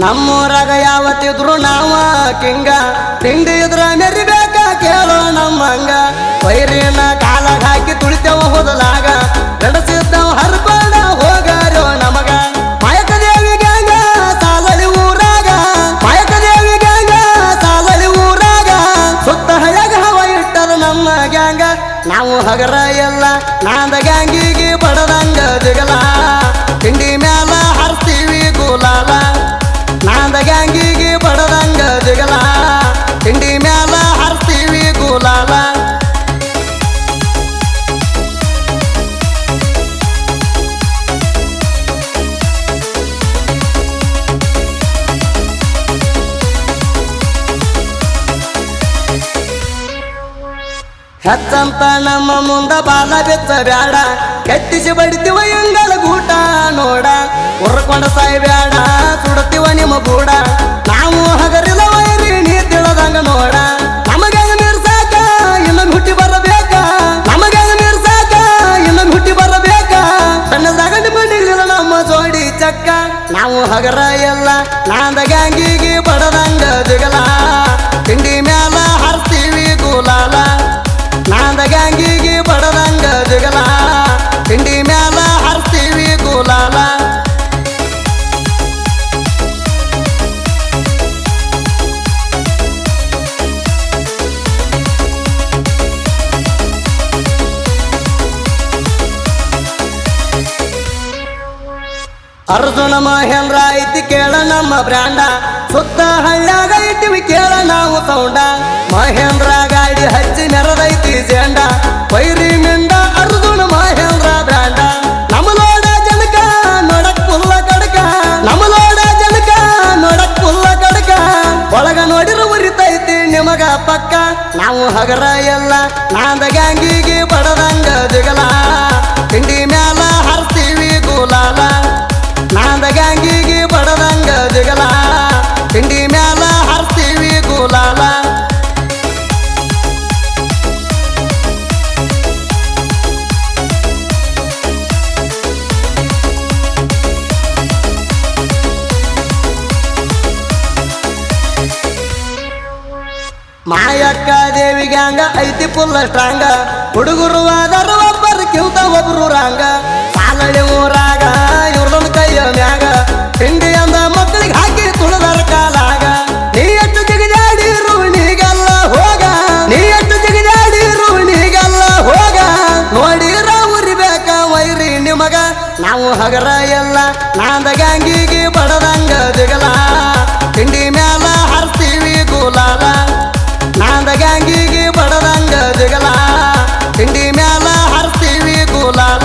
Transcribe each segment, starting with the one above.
ನಮ್ಮೂರಾಗ ಯಾವತ್ತಿದ್ರು ನಾವ ಕಿಂಗ ತಿಂಡಿ ಇದ್ರ ಮೆರಿಬೇಕ ಕೇಳೋ ನಮ್ಮಂಗ ವೈರಿನ ಕಾಲಾಗ ಹಾಕಿ ತುಳಿತೇವ ಹೋದಲಾಗ ನಡೆಸಿದ್ದವ ಹರ್ಕೊಂಡ ಹೋಗಾರೋ ನಮಗ ಮಾಯಕದೇವಿ ಗ್ಯಾಂಗ ಸಾಲಳಿ ಊರಾಗ ಮಾಯಕದೇವಿ ಗ್ಯಾಂಗ ಸಾಲಳಿ ಊರಾಗ ಸುತ್ತ ಹಳ್ಯಾಗ ಹವ ಇಟ್ಟದ ನಮ್ಮ ಗ್ಯಾಂಗ ನಾವು ಹಗರ ಎಲ್ಲ ನಾಂದ ಗ್ಯಾಂಗಿಗೆ ಬಡದಂಗ ದಿಗಲ ತಿಂಡಿ ಮ್ಯಾಲ ಹರ್ಸ್ತೀವಿ ಗುಲಾಲ ನಾಂದ ಗ್ಯಾಂಗಿಗೆ ಬಡದಂಗ ದಿಗಲ ತಿಂಡಿ ಮ್ಯಾಲ ಹರ್ಸ್ತೀವಿ ಗುಲಾಲ ಹೆಚ್ಚಂತ ನಮ್ಮ ಮುಂದ ಬಾಲ ಬೆಚ್ಚ ಬ್ಯಾಡ ಕೆತ್ತಿಸಿ ಬಡಿತೀವ ಎಂಗಳ ಗೂಟ ನೋಡ ಉರ್ಕೊಂಡ ಸಾಯಿ ಬ್ಯಾಡ ಸುಡತೀವ ನಿಮ್ಮ ಗೂಡ ನಾವು ಹಗರಿಲ್ಲ ವೈರಿ ನೀ ತಿಳದಂಗ ನೋಡ ನಮಗೆ ಮೀರ್ಸಾಕ ಇನ್ನೊಂದು ಹುಟ್ಟಿ ಬರಬೇಕ ನಮಗೆ ಮೀರ್ಸಾಕ ಇನ್ನೊಂದು ಹುಟ್ಟಿ ಬರಬೇಕ ಸಣ್ಣದಾಗ ನಿಮ್ಮನಿಲ್ಲ ನಮ್ಮ ಜೋಡಿ ಚಕ್ಕ ನಾವು ಹಗರ ಎಲ್ಲ ನಾಂದ ಗ್ಯಾಂಗಿಗೆ ಬಡದಂಗ ದಿಗಲ ತಿಂಡಿ ಮ್ಯಾಲ ಹರ್ಸ್ತೀವಿ ಗುಲಾಲ ನಾಂದ ಗ್ಯಾಂಗಿಗೆ ಬಡದಂಗ ದಿಗಲ ತಿಂಡಿ ಮ್ಯಾಲ ಹರ್ಸ್ತೀವಿ ಗುಲಾಲ ಅರ್ಜುನ ಮಹೇಂದ್ರ ಐತಿ ಕೇಳ ನಮ್ಮ ಬ್ರ್ಯಾಂಡ ಸುತ್ತ ಹಳ್ಳ್ಯಾಗ ಇಟ್ಟಿವಿ ಕೇಳ ನಾವು ಸೌಂಡ ಮಹೇಂದ್ರ ಗಾಡಿ ಹಚ್ಚಿ ನೆರದೈತಿ ಜೆಂಡ ವೈರಿ ಮಿಂಡ ಅರ್ಜುನ ಮಹೇಂದ್ರ ಬ್ರ್ಯಾಂಡ ನಮಲೋಡ ಜನಕ ನೋಡಕ್ ಪುಲ್ಲ ಕಡಕ ನಮಲೋಡ ಜನಕ ನೋಡಕ್ ಪುಲ್ಲ ಕಡಕ ಒಳಗ ನೋಡಿರು ಉರಿತೈತಿ ನಿಮಗ ಪಕ್ಕ ನಾವು ಹಗರ ಎಲ್ಲ ನಾಂದ ಗ್ಯಾಂಗಿಗೆ ಬಡದಂಗ ದಿಗಲ ತಿಂಡಿ ಮ್ಯಾಲ ಹರ್ಸ್ತೀವಿ ಗುಲಾಲ ನಾಂದ ಗ್ಯಾಂಗಿಗೆ ಬಡದಂಗ ದಿಗಲ ತಿಂಡಿ ಮ್ಯಾಲ ಹರ್ಸ್ತೀವಿ ಗುಲಾಲ ಮಾಯಕ್ಕ ದೇವಿ ಗ್ಯಾಂಗ ಐತಿ ಪುಲ್ಲ ಸ್ಟ್ರಾಂಗ ಹುಡುಗರು ಆದರು ಒಬ್ಬರಕ್ಕಿಂತ ಒಬ್ರು ರಾಂಗ ಸಾಲಳಿ ಊರಾಗ ಇವ್ರದೊಂದು ಕೈಯ ಮ್ಯಾಗ ತಿಂಡಿ ಅಂದ ಮಕ್ಕಳಿಗೆ ಹಾಕಿ ತುಳದರ ಕಾಲಾಗ ನೀ ಎಷ್ಟು ಜಿಗಿದಾಡಿರು ನೀಗೆಲ್ಲ ಹೋಗ ನೀ ಎಷ್ಟು ಜಿಗಿದಾಡಿರು ನೀಗೆಲ್ಲ ಹೋಗ ನೋಡಿರ ಉರಿಬೇಕ ವೈರಿ ನಿಮಗ ನಾವು ಹಗರ ಎಲ್ಲ ನಾಂದ ಗ್ಯಾಂಗಿಗೆ ಬಡದಂಗ ದಿಗಲ ತಿಂಡಿ ಮ್ಯಾಲ ಹರ್ಸ್ತೀವಿ ಗುಲಾಲ ನಾಂದ ಗ್ಯಾಂಗಿಗೆ ಬಡದಂಗ ದಿಗಲ ತಿಂಡಿ ಮ್ಯಾಲ ಹರ್ಸ್ತೀವಿ ಗುಲಾಲ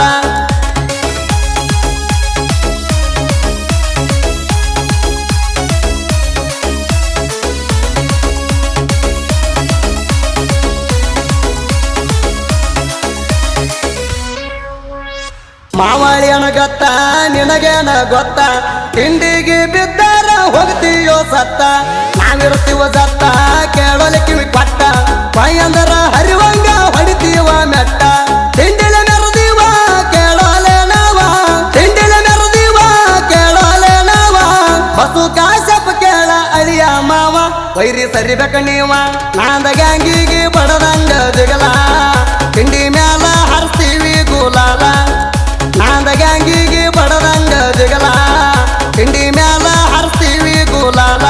ಮಾವಳಿಯನ ಗೊತ್ತ ನಿನಗೇನ ಗೊತ್ತ ತಿಂಡಿಗೆ ಬಿದ್ದಾರ ಹೋಗ್ತೀಯೋ ಸತ್ತ ನಾವಿರ್ತೀವ ಸತ್ತ ಕೇಳೋಲಿ ಕಿವಿ ಕೊಟ್ಟ ಪೈಯಂದರ ಹರಿವಂಗ ಹೊಡಿತೀವ ಮೆಟ್ಟ ತಿಂಡಿಲ ಮೆರದೀವ ಕೇಳೋಲೆ ನಾವ ತಿಂಡಿಲ ಮೆರದೀವ ಕೇಳೋಲೆ ನಾವ ಬಸು ಕಾಸಪ್ಪ ಕೇಳ ಅಳಿಯ ಮಾವ ವೈರಿ ಸರಿಬೇಕ ನೀವ ನಾಂದ ಗ್ಯಾಂಗಿಗೆ ಬಡದಂಗ ದಿಗಲ ತಿಂಡಿ ಮ್ಯಾಲ ಹರ್ಸ್ತೀವಿ ಗುಲಾಲ ನಾಂದ ಗ್ಯಾಂಗಿಗೆ ಬಡದಂಗ ದಿಗಲ ತಿಂಡಿ ಮ್ಯಾಲ ಹರ್ಸ್ತೀವಿ ಗುಲಾಲ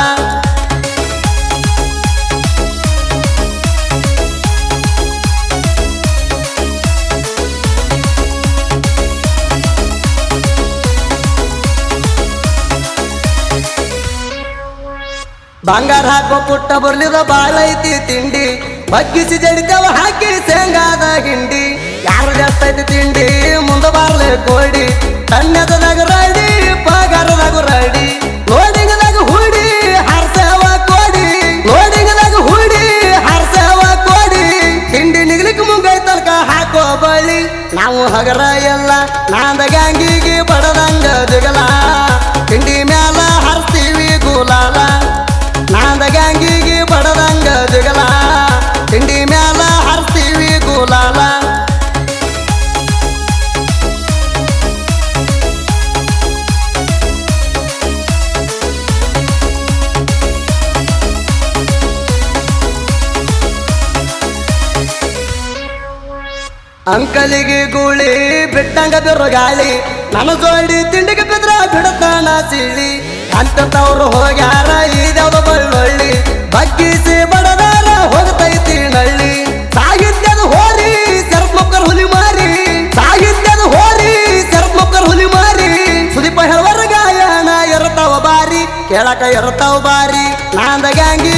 ಬಂಗಾರ ಹಾಕೋ ಪುಟ್ಟ ಬರ್ಲಿದ ಬಾಳೈತಿ ತಿಂಡಿ ಬಗ್ಗಿಸಿ ಜಡಿತವ ಹಾಕಿ ಶೇಂಗಾದ ಹಿಂಡಿ ಯಾರು ಜಾಸ್ತೈತಿ ತಿಂಡಿ ಮುಂದ ಬಾರ್ಲೆ ಕೋಡಿ ತಣ್ಣದಾಗ ರಡಿ ಪಗಾರದಾಗ ರಡಿ ಲೋಡಿಂಗದಾಗ ಹೂಡಿ ಹರ್ಸವ ಕೋಡಿ ಲೋಡಿಂಗದಾಗ ಹೂಡಿ ಹರ್ಸವ ಕೋಡಿ ತಿಂಡಿ ನಿಗ್ಲಿಕ್ಕೆ ಮುಂಗೈ ತನಕ ಹಾಕೋ ಬಳಿ ನಾವು ಹಗರ ಎಲ್ಲ ನಾಂದ ಗ್ಯಾಂಗಿಗೆ ಬಡದಂಗ ದಿಗಲ ತಿಂಡಿ ಮ್ಯಾಲ ಹರ್ಸ್ತೀವಿ ಗುಲಾಲ ನಾಂದ ಗ್ಯಾಂಗಿಗೆ ಬಡದಂಗ ದಿಗಲ ತಿಂಡಿ ಮ್ಯಾಲ ಹರ್ಸ್ತೀವಿ ಗುಲಾಲ ಅಂಕಲಿಗೆ ಗೂಳಿ ಬಿಟ್ಟಂಗ ಬಿರುಗಾಳಿ ನನ್ನ ಜೋಡಿ ತಿಂಡಿಗೆ ಬಿದ್ರ ಬಿಡತಾನ ಸಿಳಿ ಅಂತವ್ರು ಹೋಗ್ಯಾರ ಇದ್ಯಾವ್ದು ಬಳ್ಳೊಳ್ಳಿ ಬಗ್ಗಿಸಿ ಬಡದಾರ ಹೋಗ್ತೈತಿ ನಳ್ಳಿ ಸಾಹಿತ್ಯದ ಹೋರಿ ಶರತ್ ಮಕ್ಕರ್ ಹುಲಿ ಮಾರಿ ಸಾಹಿತ್ಯದ ಹೋರಿ ಶರತ್ ಮಕ್ಕರ್ ಹುಲಿ ಮಾರಿ ಸುದೀಪ ಹೇಳುವರ ಗಾಯನ ಇರ್ತಾವ ಬಾರಿ ಕೇಳಕ ಇರ್ತಾವ ಬಾರಿ ನಾಂದ ಗ್ಯಾಂಗಿ